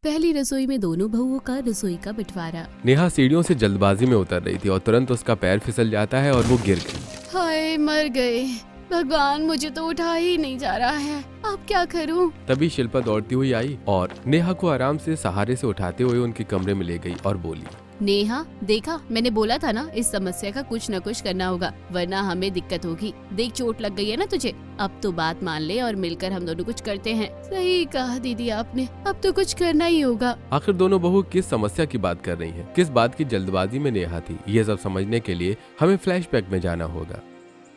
पहली रसोई में दोनों बहुओं का रसोई का बंटवारा। नेहा सीढ़ियों से जल्दबाजी में उतर रही थी और तुरंत उसका पैर फिसल जाता है और वो गिर गई। हाय मर गए भगवान, मुझे तो उठा ही नहीं जा रहा है, अब क्या करूं? तभी शिल्पा दौड़ती हुई आई और नेहा को आराम से सहारे से उठाते हुए उनके कमरे में ले गई और बोली, नेहा देखा, मैंने बोला था ना इस समस्या का कुछ न कुछ करना होगा वरना हमें दिक्कत होगी। देख चोट लग गई है ना तुझे, अब तो बात मान ले और मिलकर हम दोनों कुछ करते हैं। सही कहा दीदी आपने, अब तो कुछ करना ही होगा। आखिर दोनों बहू किस समस्या की बात कर रही हैं? किस बात की जल्दबाजी में नेहा थी? ये सब समझने के लिए हमें फ्लैशबैक में जाना होगा।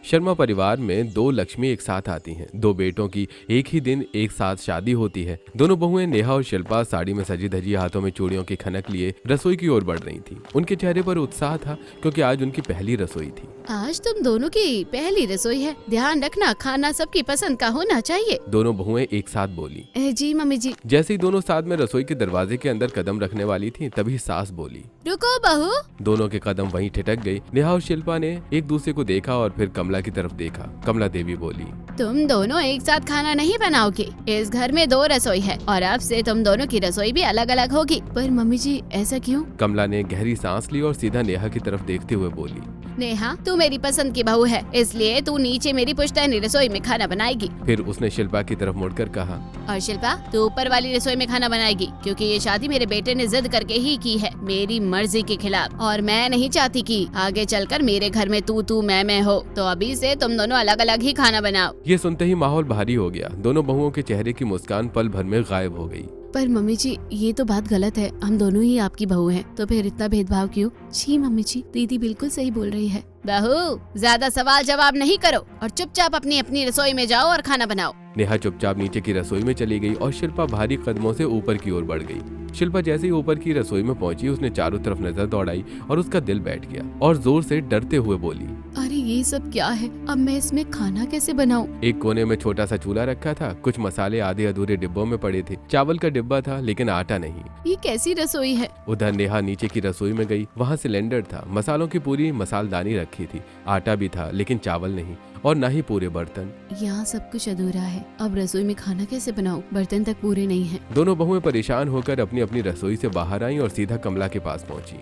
शर्मा परिवार में दो लक्ष्मी एक साथ आती हैं। दो बेटों की एक ही दिन एक साथ शादी होती है। दोनों बहुएं नेहा और शिल्पा साड़ी में सजी धजी, हाथों में चूड़ियों की खनक लिए रसोई की ओर बढ़ रही थी। उनके चेहरे पर उत्साह था क्योंकि आज उनकी पहली रसोई थी। आज तुम दोनों की पहली रसोई है, ध्यान रखना खाना सबकी पसंद का होना चाहिए। दोनों बहुएं एक साथ बोली। जी मम्मी जी। जैसे ही दोनों साथ में रसोई के दरवाजे के अंदर कदम रखने वाली थी तभी सास बोली, रुको बहू। दोनों के कदम वहीं ठिठक गई। नेहा और शिल्पा ने एक दूसरे को देखा और फिर कमला की तरफ देखा। कमला देवी बोली, तुम दोनों एक साथ खाना नहीं बनाओगे, इस घर में दो रसोई है और अब से तुम दोनों की रसोई भी अलग अलग होगी। पर मम्मी जी ऐसा क्यों? कमला ने गहरी सांस ली और सीधा नेहा की तरफ देखते हुए बोली, नेहा तू मेरी पसंद की बहू है, इसलिए तू नीचे मेरी पुश्तैनी रसोई में खाना बनाएगी। फिर उसने शिल्पा की तरफ मुड़कर कहा, और शिल्पा तू ऊपर वाली रसोई में खाना बनाएगी, क्योंकि ये शादी मेरे बेटे ने जिद करके ही की है, मेरी मर्जी के खिलाफ, और मैं नहीं चाहती कि आगे चलकर मेरे घर में तू मैं हो। तो अभी से तुम दोनों अलग अलग ही खाना बनाओ। ये सुनते ही माहौल भारी हो गया। दोनों बहुओं के चेहरे की मुस्कान पल भर में गायब हो गई। पर मम्मी जी ये तो बात गलत है, हम दोनों ही आपकी बहू हैं, तो फिर इतना भेदभाव क्यों? जी मम्मी जी, दीदी बिल्कुल सही बोल रही है। बहू ज्यादा सवाल जवाब नहीं करो और चुपचाप अपनी अपनी रसोई में जाओ और खाना बनाओ। नेहा चुपचाप नीचे की रसोई में चली गई और शिल्पा भारी कदमों से ऊपर की ओर बढ़ गई। शिल्पा जैसे ही ऊपर की रसोई में पहुंची उसने चारों तरफ नजर दौड़ाई और उसका दिल बैठ गया और जोर से डरते हुए बोली, अरे ये सब क्या है, अब मैं इसमें खाना कैसे बनाऊं? एक कोने में छोटा सा चूल्हा रखा था, कुछ मसाले आधे अधूरे डिब्बों में पड़े थे। चावल का डिब्बा था लेकिन आटा नहीं। ये कैसी रसोई है? उधर नेहा नीचे की रसोई में गई, वहाँ सिलेंडर था, मसालों की पूरी मसालदानी रखी थी, आटा भी था लेकिन चावल नहीं और न ही पूरे बर्तन। यहाँ सब कुछ अधूरा है, अब रसोई में खाना कैसे बनाऊं? बर्तन तक पूरे नहीं हैं। दोनों बहुएं परेशान होकर अपनी अपनी रसोई से बाहर आईं और सीधा कमला के पास पहुंची।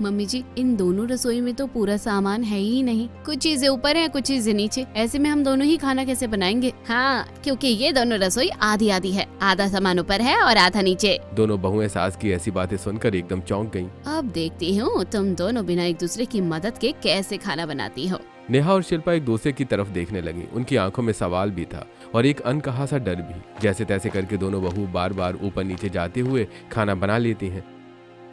मम्मी जी इन दोनों रसोई में तो पूरा सामान है ही नहीं, कुछ चीजें ऊपर हैं, कुछ चीजें नीचे, ऐसे में हम दोनों ही खाना कैसे बनाएंगे? हाँ क्योंकि ये दोनों रसोई आधी आधी है, आधा सामान ऊपर है और आधा नीचे। दोनों बहुएं सास की ऐसी बातें सुनकर एकदम चौंक गईं। अब देखती हूँ तुम दोनों बिना एक दूसरे की मदद के कैसे खाना बनाती हो। नेहा और शिल्पा एक दूसरे की तरफ देखने लगी। उनकी आंखों में सवाल भी था और एक अनकहा सा डर भी। जैसे तैसे करके दोनों बहू बार बार ऊपर नीचे जाते हुए खाना बना लेती हैं।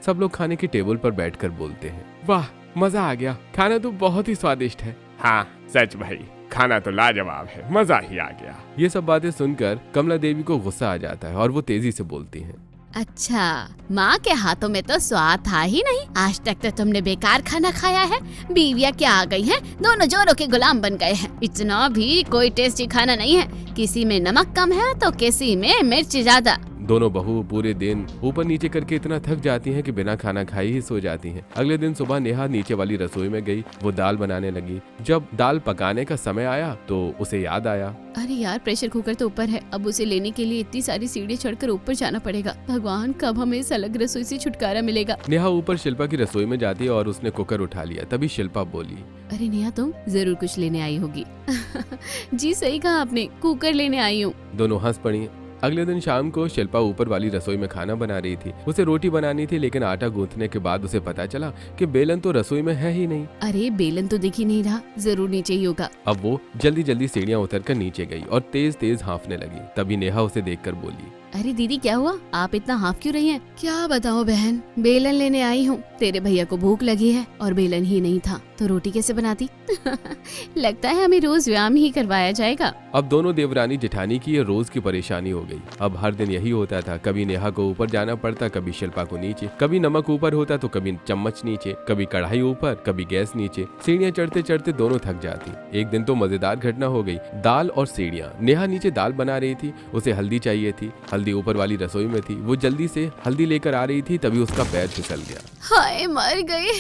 सब लोग खाने की टेबल पर बैठकर बोलते हैं, वाह मजा आ गया, खाना तो बहुत ही स्वादिष्ट है। हाँ सच भाई, खाना तो लाजवाब है, मजा ही आ गया। ये सब बातें सुनकर कमला देवी को गुस्सा आ जाता है और वो तेजी से बोलती हैं, अच्छा माँ के हाथों में तो स्वाद था ही नहीं, आज तक तो तुमने बेकार खाना खाया है। बीवियाँ क्या आ गई हैं, दोनों जोरों के गुलाम बन गए हैं। इतना भी कोई टेस्टी खाना नहीं है, किसी में नमक कम है तो किसी में मिर्च ज्यादा। दोनों बहू पूरे दिन ऊपर नीचे करके इतना थक जाती हैं कि बिना खाना खाई ही सो जाती हैं। अगले दिन सुबह नेहा नीचे वाली रसोई में गई, वो दाल बनाने लगी। जब दाल पकाने का समय आया तो उसे याद आया, अरे यार प्रेशर कुकर तो ऊपर है, अब उसे लेने के लिए इतनी सारी सीढ़ी चढ़कर ऊपर जाना पड़ेगा। भगवान कब हमें इस अलग रसोई से छुटकारा मिलेगा। नेहा ऊपर शिल्पा की रसोई में जाती है और उसने कुकर उठा लिया। तभी शिल्पा बोली, अरे नेहा तुम जरूर कुछ लेने आई होगी। जी सही कहा आपने, कुकर लेने आई हूँ। दोनों हंस पड़ी। अगले दिन शाम को शिल्पा ऊपर वाली रसोई में खाना बना रही थी। उसे रोटी बनानी थी लेकिन आटा गूंथने के बाद उसे पता चला कि बेलन तो रसोई में है ही नहीं। अरे बेलन तो दिख ही नहीं रहा, जरूर नीचे ही होगा। अब वो जल्दी जल्दी सीढ़ियां उतरकर नीचे गई और तेज तेज हाँफने लगी। तभी नेहा उसे देखकर बोली, अरे दीदी क्या हुआ, आप इतना हाँफ क्यों रही हैं? क्या बताओ बहन, बेलन लेने आई हूँ, तेरे भैया को भूख लगी है और बेलन ही नहीं था तो रोटी कैसे बनाती? लगता है हमें रोज व्यायाम ही करवाया जाएगा। अब दोनों देवरानी जेठानी की ये रोज की परेशानी हो गई। अब हर दिन यही होता था, कभी नेहा को ऊपर जाना पड़ता, कभी शिल्पा को नीचे, कभी नमक ऊपर होता तो कभी चम्मच नीचे, कभी कढ़ाई ऊपर, कभी गैस नीचे। सीढ़ियां चढ़ते चढ़ते दोनों थक जाती। एक दिन तो मजेदार घटना हो गई, दाल और सीढ़ियां। नेहा नीचे दाल बना रही थी, उसे हल्दी चाहिए थी। हल्दी हल्दी ऊपर वाली रसोई में थी। वो जल्दी से हल्दी लेकर आ रही थी, तभी उसका पैर फिसल गया। हाय मर गई,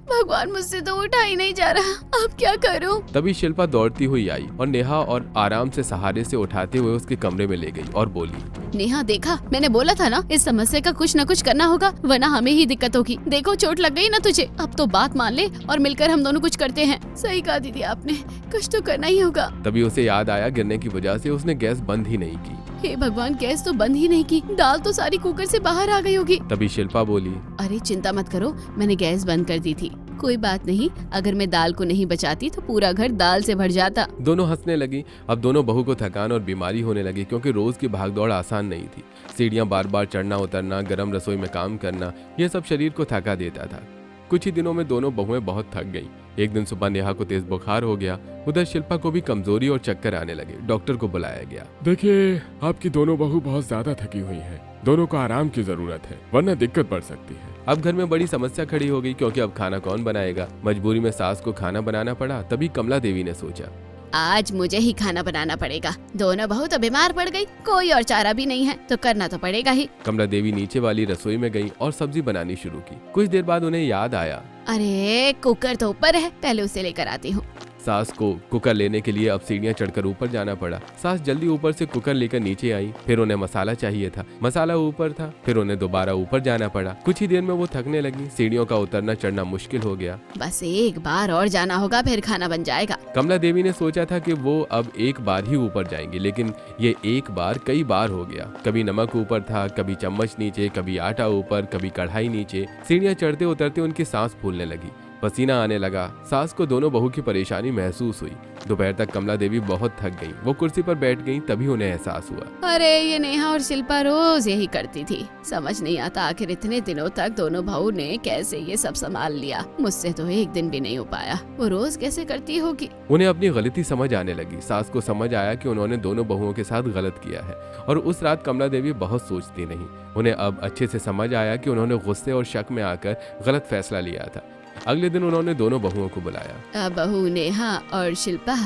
भगवान मुझसे तो उठा ही नहीं जा रहा, अब क्या करूं? तभी शिल्पा दौड़ती हुई आई और नेहा और आराम से सहारे से उठाते हुए उसके कमरे में ले गई और बोली, नेहा देखा, मैंने बोला था ना इस समस्या का कुछ न कुछ करना होगा, वरना हमें ही दिक्कत होगी। देखो चोट लग गई ना तुझे, अब तो बात मान ले और मिलकर हम दोनों कुछ करते हैं। सही कहा दीदी आपने, कुछ तो करना ही होगा। तभी उसे याद आया गिरने की वजह से उसने गैस बंद ही नहीं की। हे भगवान, गैस तो बंद ही नहीं की, दाल तो सारी कुकर से बाहर आ गई होगी। तभी शिल्पा बोली, अरे चिंता मत करो, मैंने गैस बंद कर दी थी। कोई बात नहीं, अगर मैं दाल को नहीं बचाती तो पूरा घर दाल से भर जाता। दोनों हंसने लगी। अब दोनों बहू को थकान और बीमारी होने लगी, क्योंकि रोज की भागदौड़ आसान नहीं थी। सीढ़ियां बार बार चढ़ना उतरना, गरम रसोई में काम करना, यह सब शरीर को थका देता था। कुछ ही दिनों में दोनों बहुएं बहुत थक गईं। एक दिन सुबह नेहा को तेज बुखार हो गया, उधर शिल्पा को भी कमजोरी और चक्कर आने लगे। डॉक्टर को बुलाया गया। देखिए, आपकी दोनों बहू बहुत ज्यादा थकी हुई हैं। दोनों को आराम की जरूरत है, वरना दिक्कत बढ़ सकती है। अब घर में बड़ी समस्या खड़ी हो गई, क्योंकि अब खाना कौन बनाएगा। मजबूरी में सास को खाना बनाना पड़ा। तभी कमला देवी ने सोचा, आज मुझे ही खाना बनाना पड़ेगा। दोनों बहू तो बीमार पड़ गई, कोई और चारा भी नहीं है, तो करना तो पड़ेगा ही। कमला देवी नीचे वाली रसोई में गई और सब्जी बनानी शुरू की। कुछ देर बाद उन्हें याद आया, अरे कुकर तो ऊपर है, पहले उसे लेकर आती हूँ। सास को कुकर लेने के लिए अब सीढ़ियां चढ़कर ऊपर जाना पड़ा। सास जल्दी ऊपर से कुकर लेकर नीचे आई। फिर उन्हें मसाला चाहिए था, मसाला ऊपर था। फिर उन्हें दोबारा ऊपर जाना पड़ा। कुछ ही देर में वो थकने लगी। सीढ़ियों का उतरना चढ़ना मुश्किल हो गया। बस एक बार और जाना होगा, फिर खाना बन जाएगा। कमला देवी ने सोचा था कि वो अब एक बार ही ऊपर जाएंगे, लेकिन ये एक बार कई बार हो गया। कभी नमक ऊपर था, कभी चम्मच नीचे, कभी आटा ऊपर, कभी कढ़ाई नीचे। सीढ़ियां चढ़ते उतरते उनकी सांस फूलने लगी, पसीना आने लगा। सास को दोनों बहू की परेशानी महसूस हुई। दोपहर तक कमला देवी बहुत थक गईं। वो कुर्सी पर बैठ गईं, तभी उन्हें एहसास हुआ, अरे ये नेहा और शिल्पा रोज यही करती थी। समझ नहीं आता आखिर इतने दिनों तक दोनों बहू ने कैसे ये सब संभाल लिया। मुझसे तो एक दिन भी नहीं हो पाया, वो रोज कैसे करती होगी। उन्हें अपनी गलती समझ आने लगी। सास को समझ आया कि उन्होंने दोनों बहुओं के साथ गलत किया है, और उस रात कमला देवी बहुत सोचती नहीं। उन्हें अब अच्छे से समझ आया कि उन्होंने गुस्से और शक में आकर गलत फैसला लिया था। अगले दिन उन्होंने दोनों बहुओं को बुलाया। बहू नेहा और शिल्पा,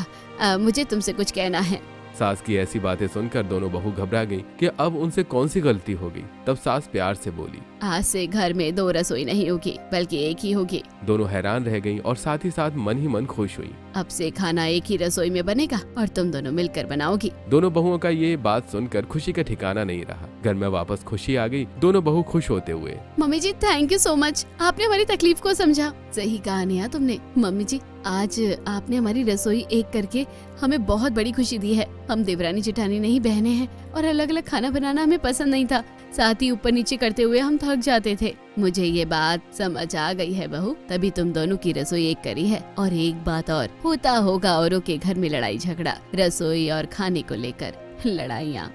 मुझे तुमसे कुछ कहना है। सास की ऐसी बातें सुनकर दोनों बहू घबरा गईं कि अब उनसे कौन सी गलती हो गई। तब सास प्यार से बोली, आज से घर में 2 रसोई नहीं होगी, बल्कि एक ही होगी। दोनों हैरान रह गईं और साथ ही साथ मन ही मन खुश हुई। अब से खाना एक ही रसोई में बनेगा और तुम दोनों मिलकर बनाओगी। दोनों बहुओं का ये बात सुनकर खुशी का ठिकाना नहीं रहा। घर में वापस खुशी आ गई। दोनों बहू खुश होते हुए, mummy ji thank you so much, आपने हमारी तकलीफ को समझा। सही कहा नेहा तुमने। मम्मी जी, आज आपने हमारी रसोई एक करके हमें बहुत बड़ी खुशी दी है। हम देवरानी जेठानी नहीं बहनें हैं, और अलग अलग खाना बनाना हमें पसंद नहीं था। साथ ही ऊपर नीचे करते हुए हम थक जाते थे। मुझे ये बात समझ आ गई है बहू, तभी तुम दोनों की रसोई एक करी है। और एक बात और, होता होगा औरों के घर में लड़ाई झगड़ा, रसोई और खाने को लेकर लड़ाइयाँ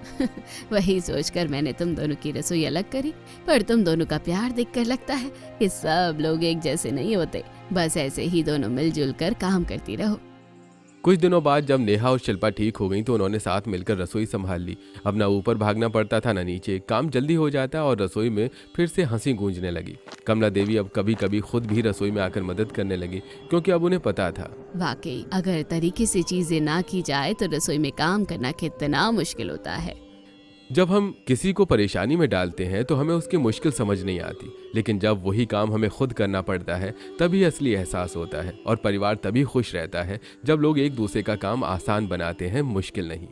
वही सोचकर मैंने तुम दोनों की रसोई अलग करी। पर तुम दोनों का प्यार देखकर लगता है कि सब लोग एक जैसे नहीं होते। बस ऐसे ही दोनों मिलजुल कर काम करती रहो। कुछ दिनों बाद जब नेहा और शिल्पा ठीक हो गईं तो उन्होंने साथ मिलकर रसोई संभाल ली। अब ना ऊपर भागना पड़ता था ना नीचे। काम जल्दी हो जाता और रसोई में फिर से हंसी गूंजने लगी। कमला देवी अब कभी कभी खुद भी रसोई में आकर मदद करने लगी, क्योंकि अब उन्हें पता था, वाकई अगर तरीके से चीजें ना की जाए तो रसोई में काम करना कितना मुश्किल होता है। जब हम किसी को परेशानी में डालते हैं तो हमें उसकी मुश्किल समझ नहीं आती, लेकिन जब वही काम हमें खुद करना पड़ता है तभी असली एहसास होता है। और परिवार तभी खुश रहता है जब लोग एक दूसरे का काम आसान बनाते हैं, मुश्किल नहीं।